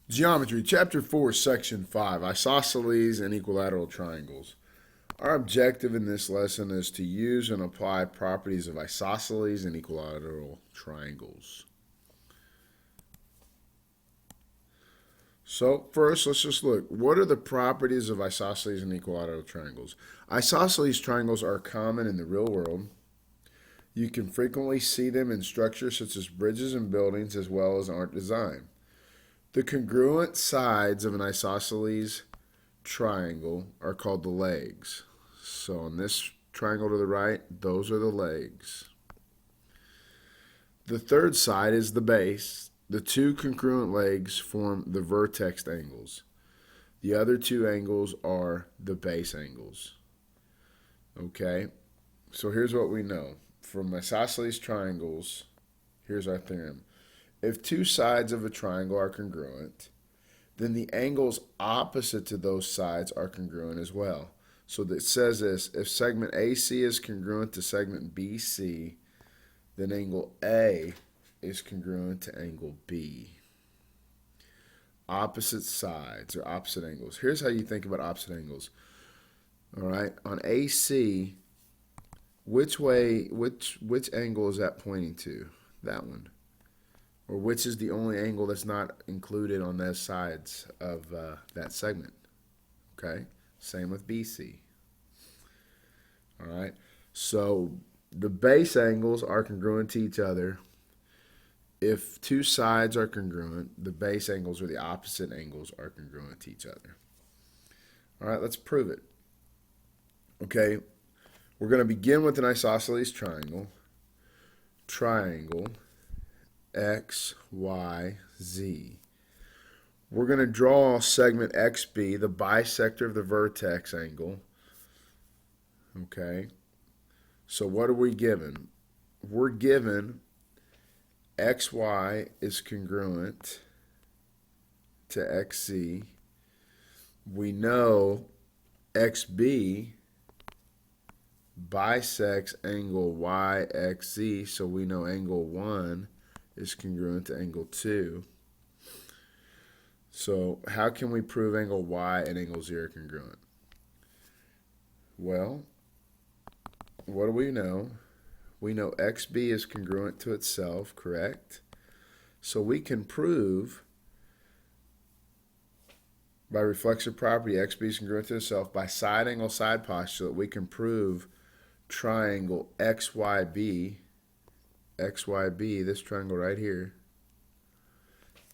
Geometry, Chapter 4, Section 5, Isosceles and Equilateral Triangles. Our objective in this lesson is to use and apply properties of isosceles and equilateral triangles. So first, let's just look. What are the properties of isosceles and equilateral triangles? Isosceles triangles are common in the real world. You can frequently see them in structures such as bridges and buildings as well as art design. The congruent sides of an isosceles triangle are called the legs. So on this triangle to the right, those are the legs. The third side is the base. The two congruent legs form the vertex angles. The other two angles are the base angles. Okay, so here's what we know. From isosceles triangles, here's our theorem. If two sides of a triangle are congruent, then the angles opposite to those sides are congruent as well. So that says this, if segment AC is congruent to segment BC, then angle A is congruent to angle B. Opposite sides or opposite angles. Here's how you think about opposite angles. All right, on AC, which angle is that pointing to? That one. Or which is the only angle that's not included on those sides of that segment. Okay, same with BC. All right, so the base angles are congruent to each other. If two sides are congruent, the base angles or the opposite angles are congruent to each other. All right, let's prove it. Okay, we're going to begin with an isosceles triangle. Triangle X, Y, Z. We're going to draw segment XB, the bisector of the vertex angle. Okay, so what are we given? We're given XY is congruent to XZ. We know XB bisects angle YXZ, so we know angle 1 is congruent to angle 2. So how can we prove angle Y and angle Z are congruent? Well, what do we know? We know XB is congruent to itself, correct? So we can prove by reflexive property XB is congruent to itself. By side angle side postulate, we can prove triangle XYB, this triangle right here,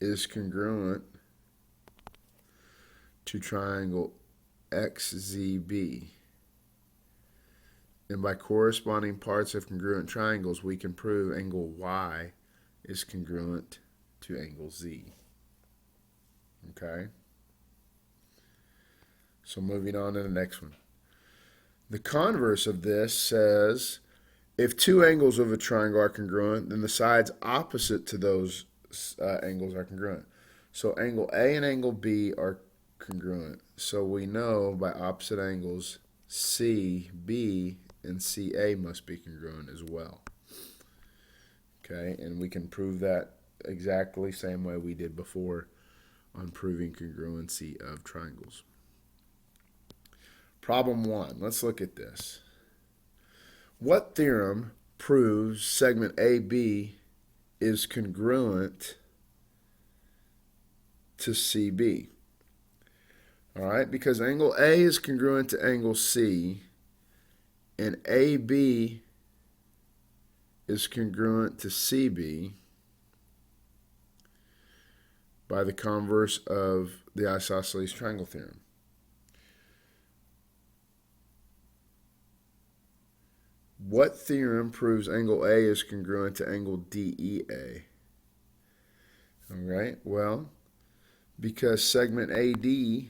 is congruent to triangle XZB. And by corresponding parts of congruent triangles, we can prove angle Y is congruent to angle Z. Okay? So moving on to the next one. The converse of this says, if two angles of a triangle are congruent, then the sides opposite to those angles are congruent. So angle A and angle B are congruent. So we know by opposite angles, CB and CA must be congruent as well. Okay, and we can prove that exactly same way we did before on proving congruency of triangles. Problem 1, let's look at this. What theorem proves segment AB is congruent to CB? All right, because angle A is congruent to angle C, and AB is congruent to CB by the converse of the isosceles triangle theorem. What theorem proves angle A is congruent to angle DEA? All right, well, because segment AD is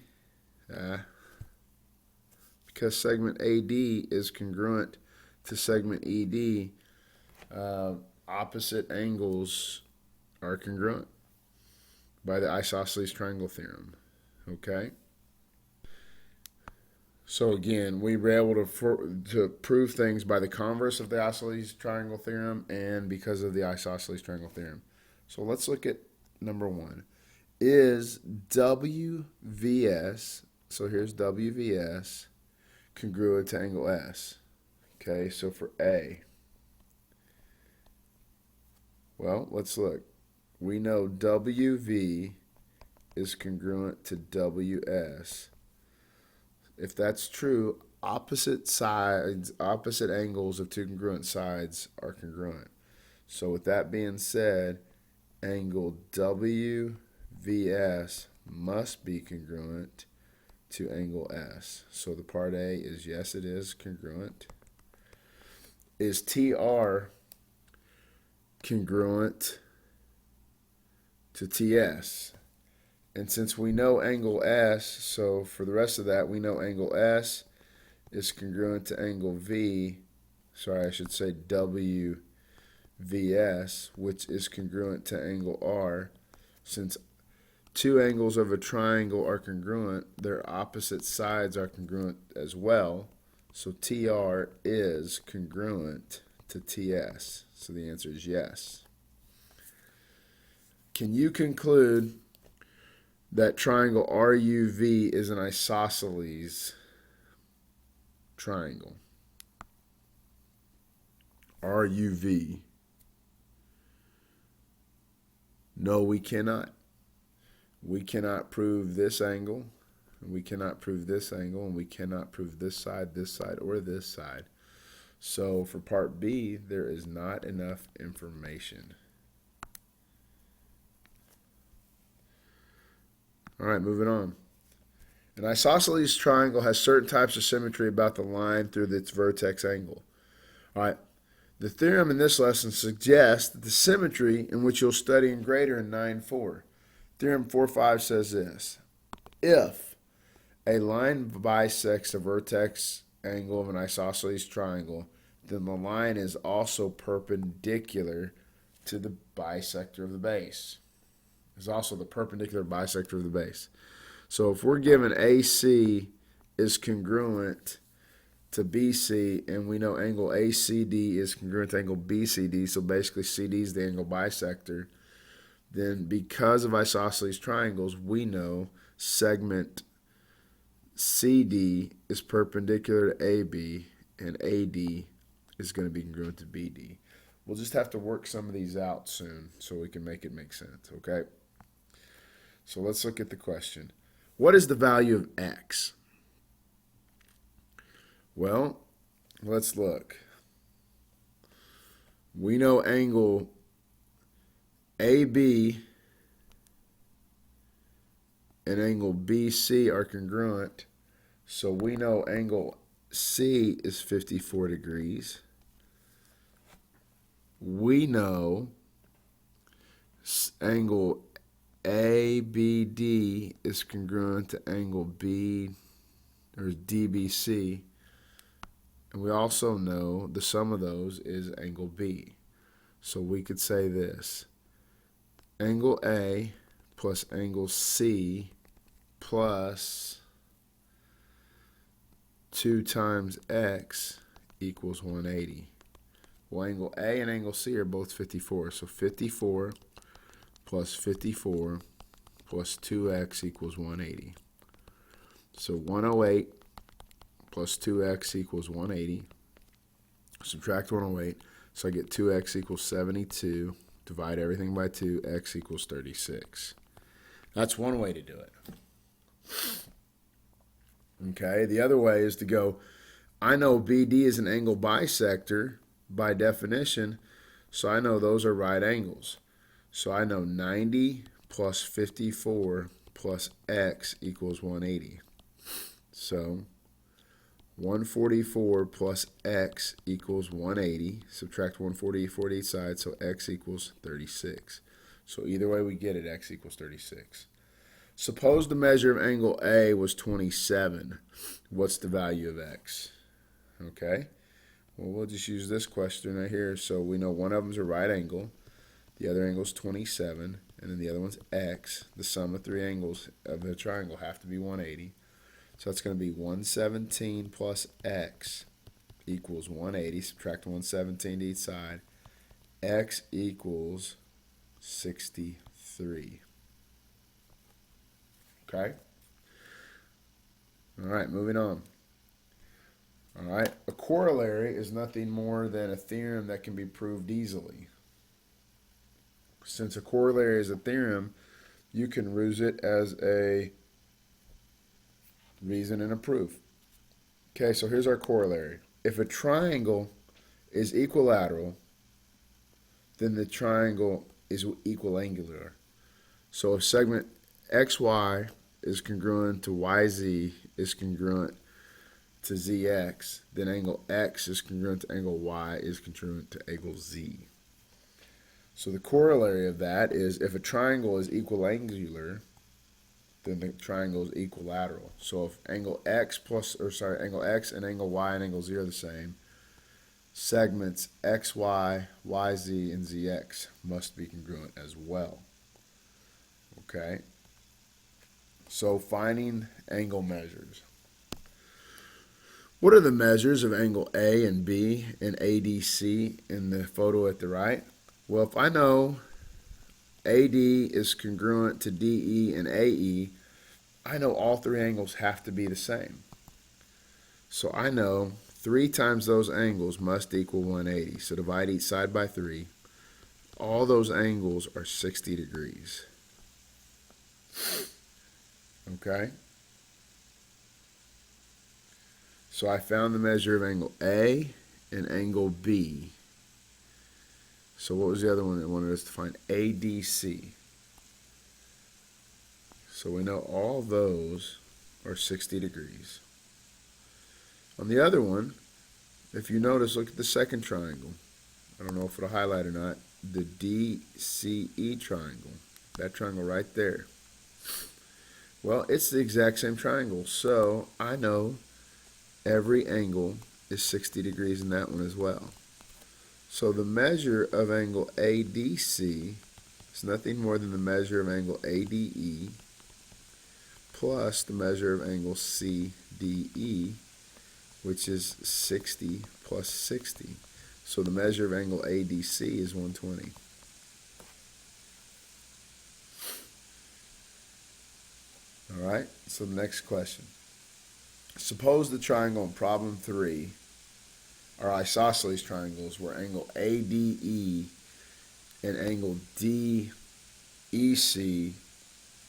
congruent to segment ED, opposite angles are congruent by the isosceles triangle theorem. Okay? So again, we were able to prove things by the converse of the isosceles triangle theorem and because of the isosceles triangle theorem. So let's look at number 1. Is WVS, so here's WVS, congruent to angle S? Okay, so for A, well, let's look. We know WV is congruent to WS. If that's true, opposite sides, opposite angles of two congruent sides are congruent. So with that being said, angle WVS must be congruent to angle S. So the part A is yes, it is congruent. Is TR congruent to TS? And since we know angle S, so for the rest of that, we know angle S is congruent to angle V, sorry, I should say WVS, which is congruent to angle R. Since two angles of a triangle are congruent, their opposite sides are congruent as well. So TR is congruent to TS. So the answer is yes. Can you conclude that triangle RUV is an isosceles triangle? RUV. No, we cannot. We cannot prove this angle, we cannot prove this angle, and we cannot prove this side, or this side. So for part B, there is not enough information. All right, moving on. An isosceles triangle has certain types of symmetry about the line through its vertex angle. All right, the theorem in this lesson suggests that the symmetry in which you'll study in greater in 9.4. Theorem 4.5 says this: if a line bisects the vertex angle of an isosceles triangle, then the line is also perpendicular to the bisector of the base. Is also the perpendicular bisector of the base. So if we're given AC is congruent to BC, and we know angle ACD is congruent to angle BCD, so basically CD is the angle bisector, then because of isosceles triangles, we know segment CD is perpendicular to AB, and AD is going to be congruent to BD. We'll just have to work some of these out soon so we can make it make sense, okay? So let's look at the question. What is the value of X? Well, let's look. We know angle AB and angle BC are congruent, so we know angle C is 54 degrees. We know angle ABD is congruent to angle B or DBC, and we also know the sum of those is angle B. So we could say this: angle A plus angle C plus 2 times X equals 180. Well, angle A and angle C are both 54, so 54 plus 54 plus 2x equals 180. So 108 plus 2x equals 180. Subtract 108, so I get 2x equals 72. Divide everything by 2, x equals 36. That's one way to do it. Okay, the other way is to go, I know BD is an angle bisector by definition, so I know those are right angles. So I know 90 plus 54 plus x equals 180. So 144 plus x equals 180. Subtract 144 to each side, so x equals 36. So either way we get it, x equals 36. Suppose the measure of angle A was 27. What's the value of x? Okay, well, we'll just use this question right here. So we know one of them is a right angle. The other angle is 27, and then the other one's x. The sum of 3 angles of the triangle have to be 180. So that's going to be 117 plus x equals 180. Subtract 117 to each side. X equals 63. Okay? All right, moving on. All right, a corollary is nothing more than a theorem that can be proved easily. Since a corollary is a theorem, you can use it as a reason and a proof. Okay, so here's our corollary. If a triangle is equilateral, then the triangle is equiangular. So if segment XY is congruent to YZ is congruent to ZX, then angle X is congruent to angle Y is congruent to angle Z. So the corollary of that is if a triangle is equiangular, then the triangle is equilateral. So if angle X and angle Y and angle Z are the same, segments XY, YZ, and ZX must be congruent as well. Okay? So finding angle measures. What are the measures of angle A and B and ADC in the photo at the right? Well, if I know AD is congruent to DE and AE, I know all three angles have to be the same. So I know 3 times those angles must equal 180. So divide each side by 3. All those angles are 60 degrees. Okay? So I found the measure of angle A and angle B. So what was the other one that wanted us to find? ADC. So we know all those are 60 degrees. On the other one, if you notice, look at the second triangle. I don't know if it'll highlight or not. The DCE triangle. That triangle right there. Well, it's the exact same triangle. So I know every angle is 60 degrees in that one as well. So the measure of angle ADC is nothing more than the measure of angle ADE plus the measure of angle CDE, which is 60 plus 60. So the measure of angle ADC is 120. All right, so the next question. Suppose the triangle in problem 3 are isosceles triangles where angle ADE and angle DEC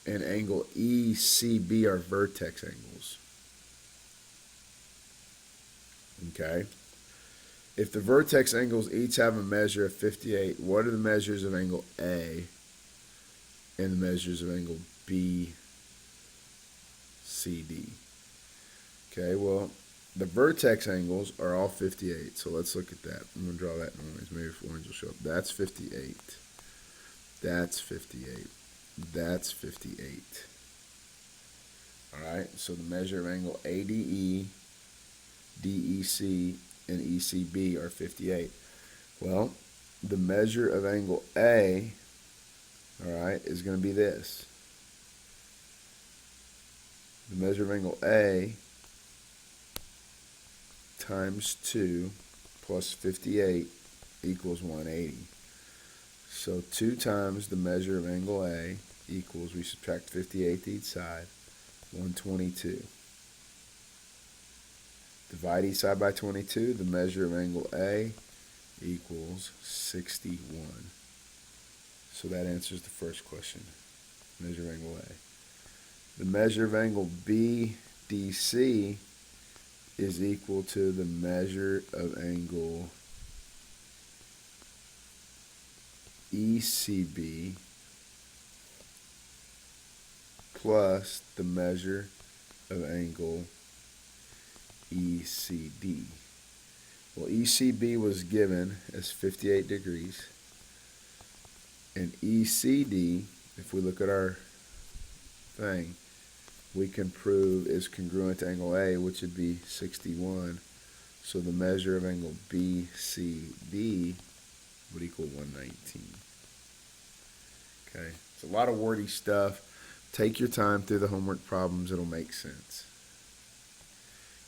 and angle ECB are vertex angles. Okay? If the vertex angles each have a measure of 58, what are the measures of angle A and the measures of angle BCD? Okay, well, the vertex angles are all 58, so let's look at that. I'm going to draw that noise. Maybe if orange will show up. That's 58. That's 58. That's 58. All right, so the measure of angle ADE, DEC, and ECB are 58. Well, the measure of angle A, all right, is going to be this. The measure of angle A times 2 plus 58 equals 180. So 2 times the measure of angle A equals, we subtract 58 to each side, 122. Divide each side by 22, the measure of angle A equals 61. So that answers the first question, measure of angle A. The measure of angle BDC is equal to the measure of angle ECB plus the measure of angle ECD. Well, ECB was given as 58 degrees, and ECD, if we look at our thing, we can prove is congruent to angle A, which would be 61. So the measure of angle BCD would equal 119. Okay, it's a lot of wordy stuff. Take your time through the homework problems. It'll make sense.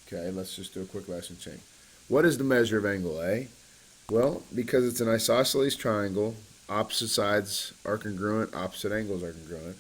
Okay, let's just do a quick lesson change. What is the measure of angle A? Well, because it's an isosceles triangle, opposite sides are congruent, opposite angles are congruent.